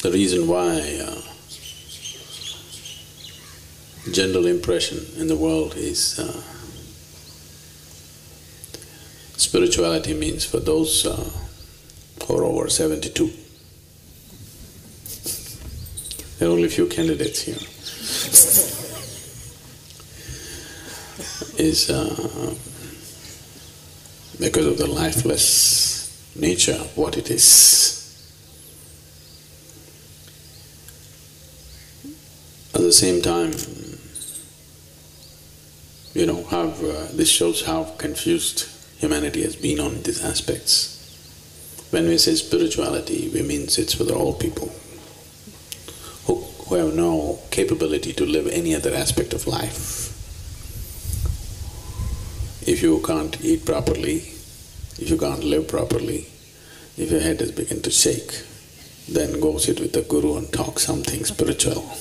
The reason why general impression in the world is spirituality means for those who are over 72. There are only few candidates here. Is because of the lifeless nature of what it is. At the same time, you know, this shows how confused humanity has been on these aspects. When we say spirituality, we mean it's for all people who have no capability to live any other aspect of life. If you can't eat properly, if you can't live properly, if your head has begun to shake, then go sit with the guru and talk something spiritual.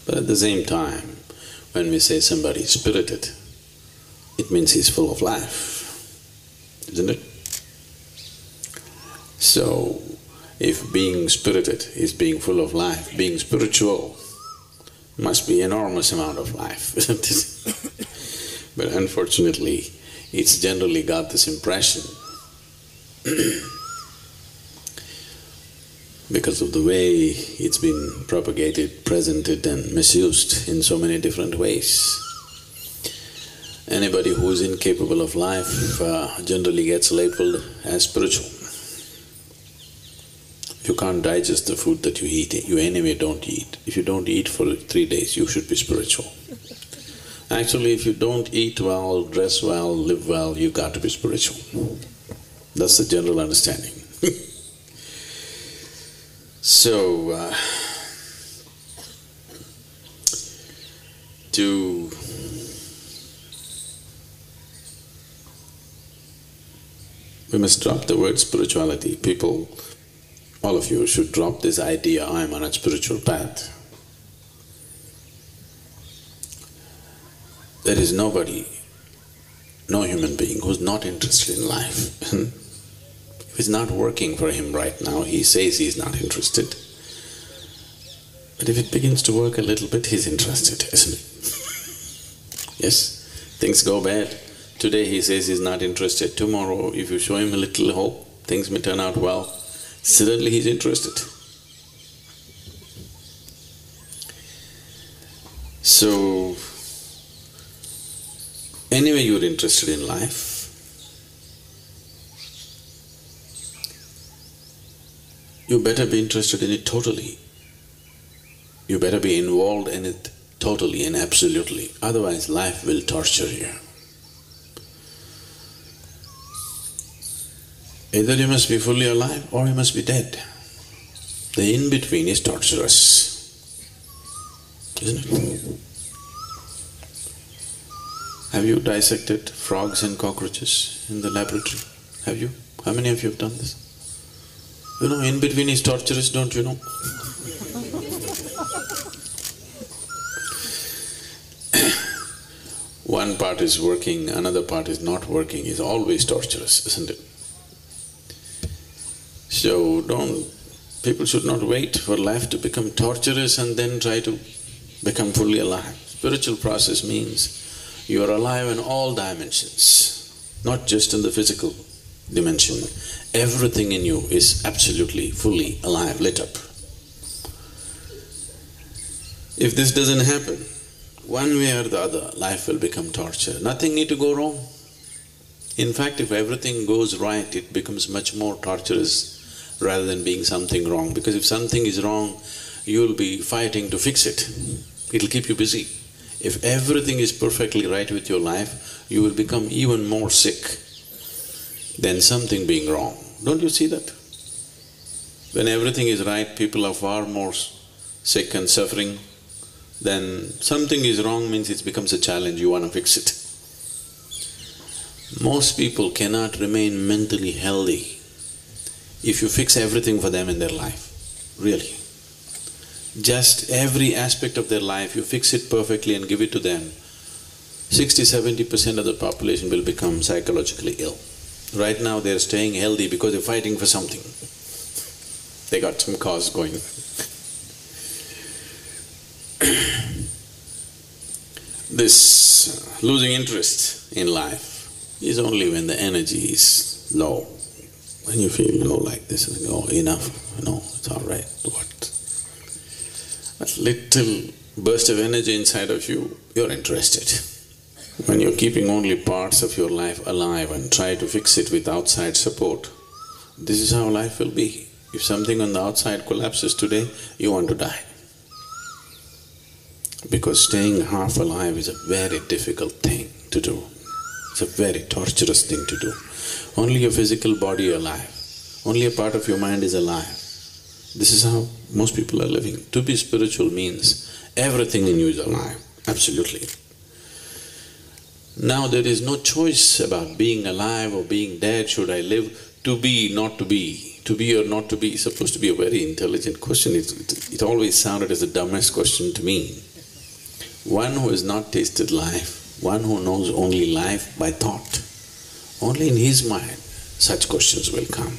But at the same time, when we say somebody is spirited, it means he's full of life, isn't it? So, if being spirited is being full of life, being spiritual must be enormous amount of life, isn't it? But unfortunately, it's generally got this impression because of the way it's been propagated, presented and misused in so many different ways. Anybody who is incapable of life generally gets labeled as spiritual. If you can't digest the food that you eat, you anyway don't eat. If you don't eat for 3 days, you should be spiritual. Actually, if you don't eat well, dress well, live well, you got to be spiritual. That's the general understanding. So, we must drop the word spirituality. People, all of you should drop this idea, I am on a spiritual path. There is nobody, no human being who's not interested in life. If it's not working for him right now, he says he's not interested. But if it begins to work a little bit, he's interested, isn't it? Yes, things go bad. Today he says he's not interested. Tomorrow, if you show him a little hope, things may turn out well, suddenly he's interested. So, anyway you're interested in life, you better be interested in it totally. You better be involved in it totally and absolutely, otherwise life will torture you. Either you must be fully alive or you must be dead. The in-between is torturous, isn't it? Have you dissected frogs and cockroaches in the laboratory? Have you? How many of you have done this? You know, in between is torturous, don't you know? One part is working, another part is not working, is always torturous, isn't it? So people should not wait for life to become torturous and then try to become fully alive. Spiritual process means you are alive in all dimensions, not just in the physical dimension. Everything in you is absolutely, fully alive, lit up. If this doesn't happen, one way or the other, life will become torture. Nothing need to go wrong. In fact, if everything goes right, it becomes much more torturous rather than being something wrong. Because if something is wrong, you'll be fighting to fix it. It'll keep you busy. If everything is perfectly right with your life, you will become even more sick than something being wrong. Don't you see that? When everything is right, people are far more sick and suffering. Then something is wrong means it becomes a challenge, you want to fix it. Most people cannot remain mentally healthy if you fix everything for them in their life, really. Just every aspect of their life, you fix it perfectly and give it to them, 60–70% of the population will become psychologically ill. Right now they're staying healthy because they're fighting for something. They got some cause going. This losing interest in life is only when the energy is low. When you feel low like this, and oh, enough, no, it's all right, what? That little burst of energy inside of you, you're interested. When you're keeping only parts of your life alive and try to fix it with outside support, this is how life will be. If something on the outside collapses today, you want to die. Because staying half alive is a very difficult thing to do. It's a very torturous thing to do. Only your physical body is alive. Only a part of your mind is alive. This is how most people are living. To be spiritual means everything in you is alive, absolutely. Now there is no choice about being alive or being dead, should I live, to be, not to be. To be or not to be is supposed to be a very intelligent question. It always sounded as the dumbest question to me. One who has not tasted life, one who knows only life by thought, only in his mind such questions will come.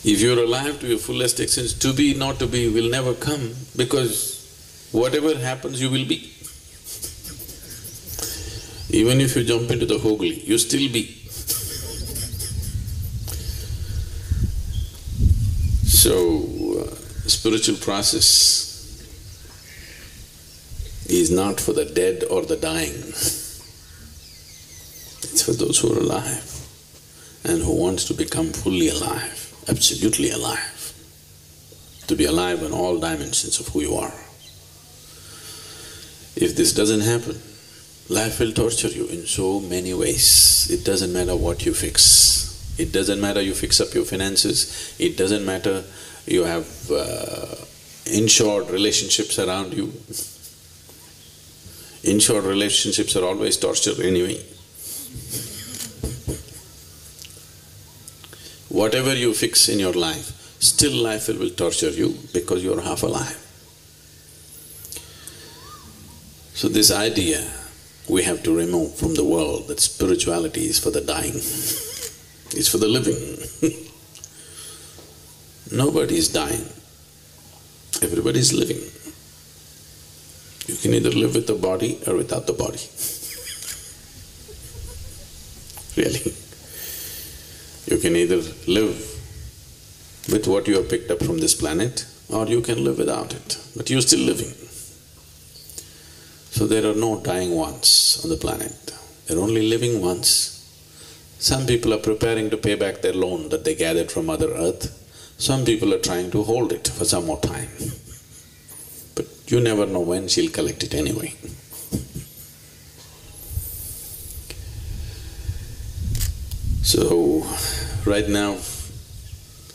If you're alive to your fullest extent, to be, not to be will never come, because whatever happens you will be. Even if you jump into the Hogli, you still be. So, spiritual process is not for the dead or the dying. It's for those who are alive and who wants to become fully alive, absolutely alive, to be alive in all dimensions of who you are. If this doesn't happen, life will torture you in so many ways. It doesn't matter what you fix. It doesn't matter you fix up your finances, it doesn't matter you have insured relationships around you. Insured relationships are always torture anyway. Whatever you fix in your life, still life will torture you because you're half alive. So this idea we have to remove from the world that spirituality is for the dying, it's for the living. Nobody is dying, everybody is living. You can either live with the body or without the body. Really. You can either live with what you have picked up from this planet, or you can live without it, but you're still living. So there are no dying ones on the planet, there are only living ones. Some people are preparing to pay back their loan that they gathered from Mother Earth, some people are trying to hold it for some more time. But you never know when she'll collect it anyway. So, right now,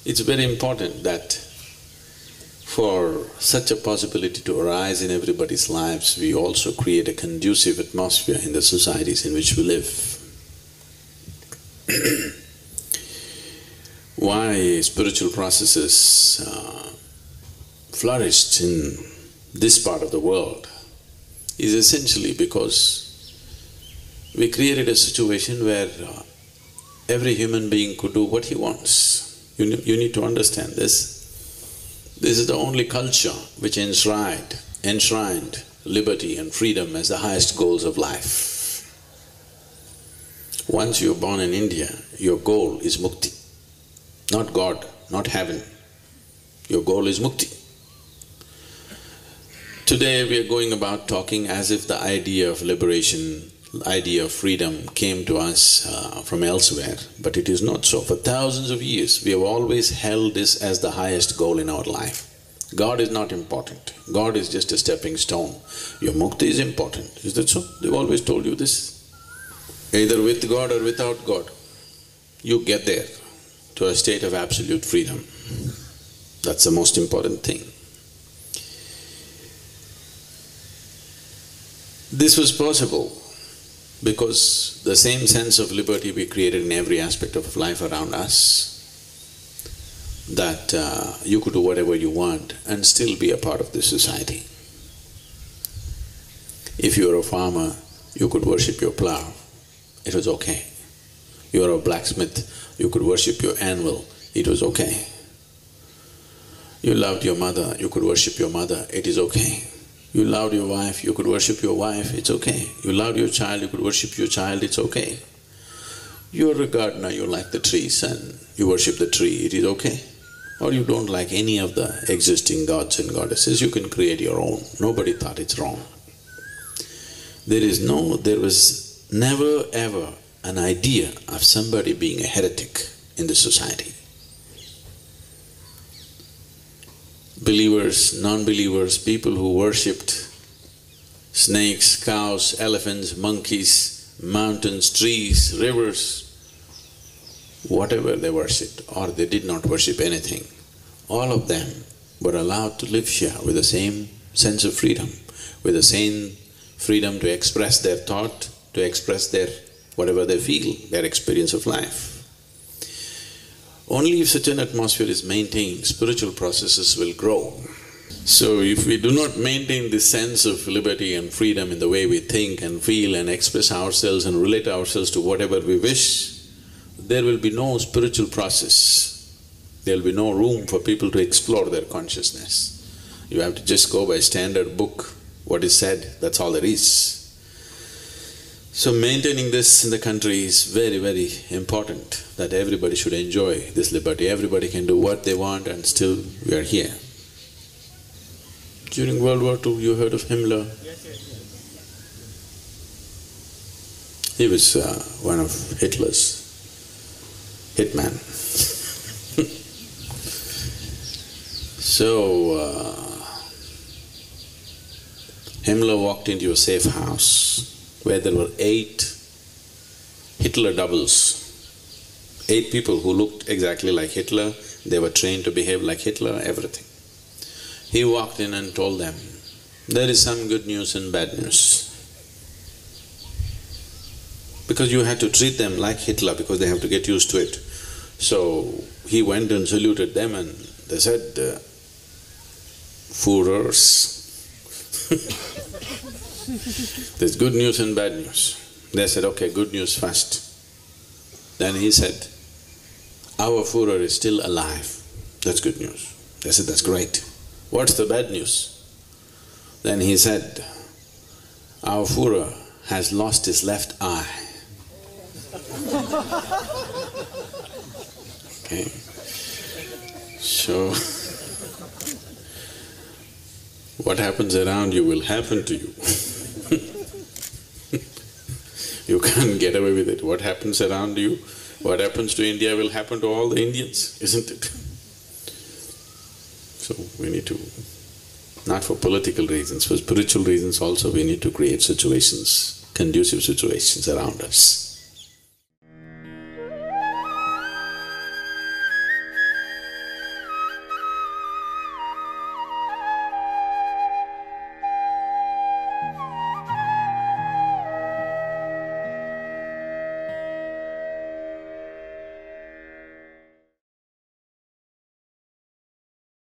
it's very important that for such a possibility to arise in everybody's lives, we also create a conducive atmosphere in the societies in which we live. Why spiritual processes flourished in this part of the world is essentially because we created a situation where every human being could do what he wants. You need to understand this. This is the only culture which enshrined liberty and freedom as the highest goals of life. Once you're born in India, your goal is mukti, not God, not heaven. Your goal is mukti. Today we are going about talking as if the idea of liberation, idea of freedom came to us from elsewhere, but it is not so. For thousands of years, we have always held this as the highest goal in our life. God is not important, God is just a stepping stone. Your mukti is important, is that so? They've always told you this. Either with God or without God, you get there to a state of absolute freedom. That's the most important thing. This was possible because the same sense of liberty we created in every aspect of life around us, that you could do whatever you want and still be a part of this society. If you were a farmer, you could worship your plough, it was okay. You were a blacksmith, you could worship your anvil, it was okay. You loved your mother, you could worship your mother, it is okay. You loved your wife, you could worship your wife, it's okay. You loved your child, you could worship your child, it's okay. You're a gardener, you like the trees and you worship the tree, it is okay. Or you don't like any of the existing gods and goddesses, you can create your own. Nobody thought it's wrong. There was never ever an idea of somebody being a heretic in the society. Believers, non-believers, people who worshipped snakes, cows, elephants, monkeys, mountains, trees, rivers, whatever they worshipped, or they did not worship anything, all of them were allowed to live here with the same sense of freedom, with the same freedom to express their thought, to express their whatever they feel, their experience of life. Only if such an atmosphere is maintained, spiritual processes will grow. So if we do not maintain this sense of liberty and freedom in the way we think and feel and express ourselves and relate ourselves to whatever we wish, there will be no spiritual process. There will be no room for people to explore their consciousness. You have to just go by standard book, what is said, that's all there is. So maintaining this in the country is very, very important, that everybody should enjoy this liberty. Everybody can do what they want and still we are here. During World War II, you heard of Himmler? Yes, yes, yes. He was one of Hitler's hitman. So, Himmler walked into a safe house where there were 8 Hitler doubles. 8 people who looked exactly like Hitler, they were trained to behave like Hitler, everything. He walked in and told them, there is some good news and bad news. Because you had to treat them like Hitler because they have to get used to it. So he went and saluted them and they said, Führers. There's good news and bad news. They said, okay, good news first. Then he said, our Führer is still alive. That's good news. They said, that's great. What's the bad news? Then he said, our Führer has lost his left eye. Okay. So, what happens around you will happen to you. You can't get away with it. What happens around you, what happens to India will happen to all the Indians, isn't it? So we need to, not for political reasons, for spiritual reasons also, we need to create situations, conducive situations around us.